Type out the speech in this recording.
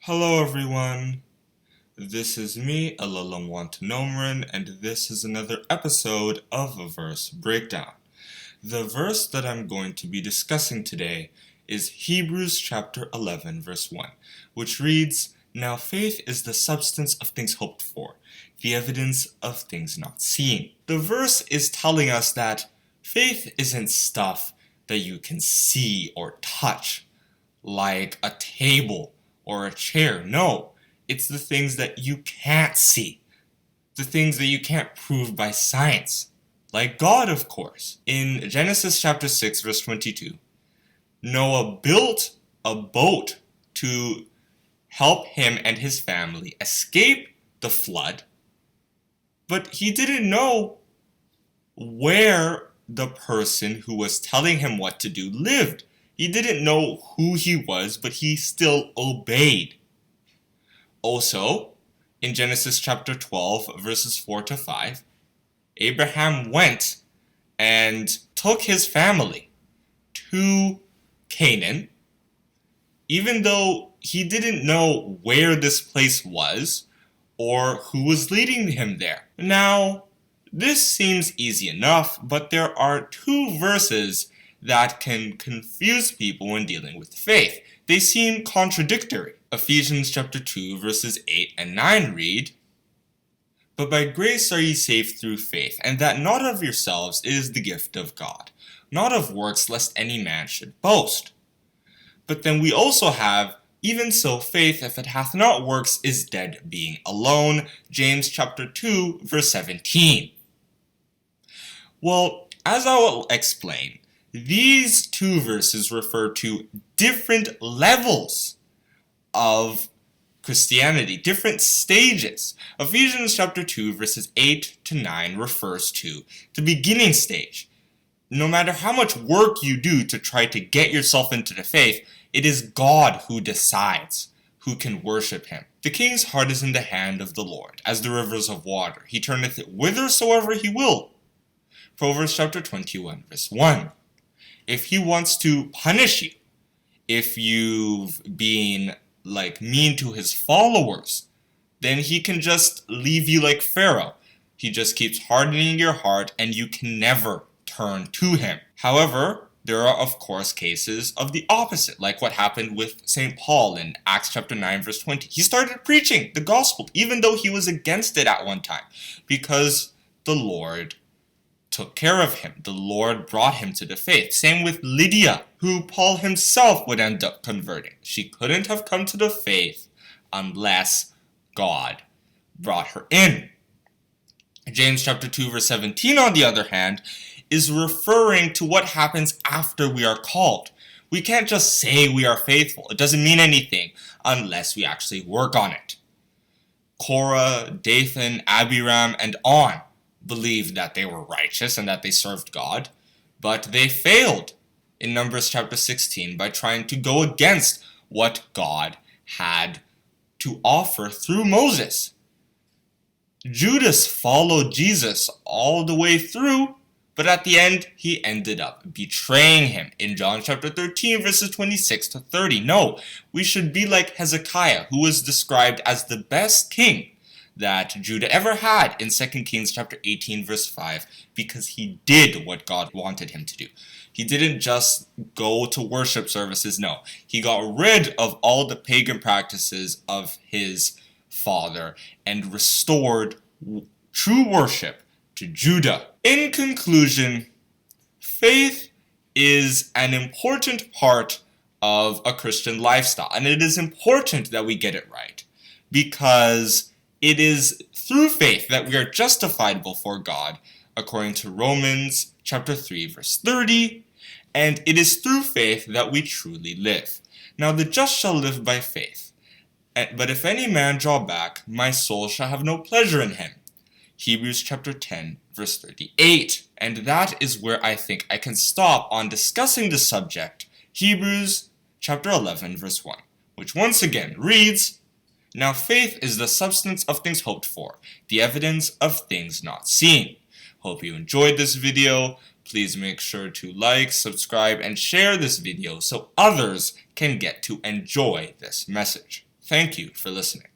Hello everyone, this is me, Ilelemwanta Nomaren, and this is another episode of a verse breakdown. The verse that I'm going to be discussing today is Hebrews chapter 11 verse 1, which reads, "Now faith is the substance of things hoped for, the evidence of things not seen." The verse is telling us that faith isn't stuff that you can see or touch, like a table or a chair. No, it's the things that you can't see, the things that you can't prove by science, like God, of course. In Genesis chapter 6, verse 22, Noah built a boat to help him and his family escape the flood, but he didn't know where the person who was telling him what to do lived. He didn't know who he was, but he still obeyed. Also, in Genesis chapter 12, verses 4 to 5, Abraham went and took his family to Canaan, even though he didn't know where this place was or who was leading him there. Now, this seems easy enough, but there are two verses that can confuse people when dealing with faith. They seem contradictory. Ephesians chapter 2 verses 8 and 9 read, "But by grace are ye saved through faith, and that not of yourselves, it is the gift of God, not of works, lest any man should boast." But then we also have, "Even so faith, if it hath not works, is dead, being alone." James chapter 2 verse 17. Well, as I will explain, these two verses refer to different levels of Christianity, different stages. Ephesians chapter 2 verses 8 to 9 refers to the beginning stage. No matter how much work you do to try to get yourself into the faith, it is God who decides who can worship him. "The king's heart is in the hand of the Lord, as the rivers of water. He turneth it whithersoever he will." Proverbs chapter 21 verse 1. If he wants to punish you, if you've been mean to his followers, then he can just leave you like Pharaoh. He just keeps hardening your heart and you can never turn to him. However, there are of course cases of the opposite, like what happened with St. Paul in Acts chapter 9 verse 20. He started preaching the gospel even though he was against it at one time, because the Lord took care of him. The Lord brought him to the faith. Same with Lydia, who Paul himself would end up converting. She couldn't have come to the faith unless God brought her in. James chapter 2 verse 17, on the other hand, is referring to what happens after we are called. We can't just say we are faithful. It doesn't mean anything unless we actually work on it. Korah, Dathan, Abiram, and on believed that they were righteous and that they served God, but they failed in Numbers chapter 16 by trying to go against what God had to offer through Moses. Judas followed Jesus all the way through, but at the end he ended up betraying him in John chapter 13 verses 26 to 30. No, we should be like Hezekiah, who was described as the best king that Judah ever had in 2 Kings chapter 18 verse 5, because he did what God wanted him to do. He didn't just go to worship services, no. He got rid of all the pagan practices of his father and restored true worship to Judah. In conclusion, faith is an important part of a Christian lifestyle, and it is important that we get it right, because it is through faith that we are justified before God, according to Romans chapter 3 verse 30, and it is through faith that we truly live. Now the just shall live by faith, but if any man draw back, my soul shall have no pleasure in him. Hebrews chapter 10 verse 38. And that is where I think I can stop on discussing the subject, Hebrews chapter 11 verse 1, which once again reads, "Now faith is the substance of things hoped for, the evidence of things not seen." Hope you enjoyed this video. Please make sure to like, subscribe, and share this video so others can get to enjoy this message. Thank you for listening.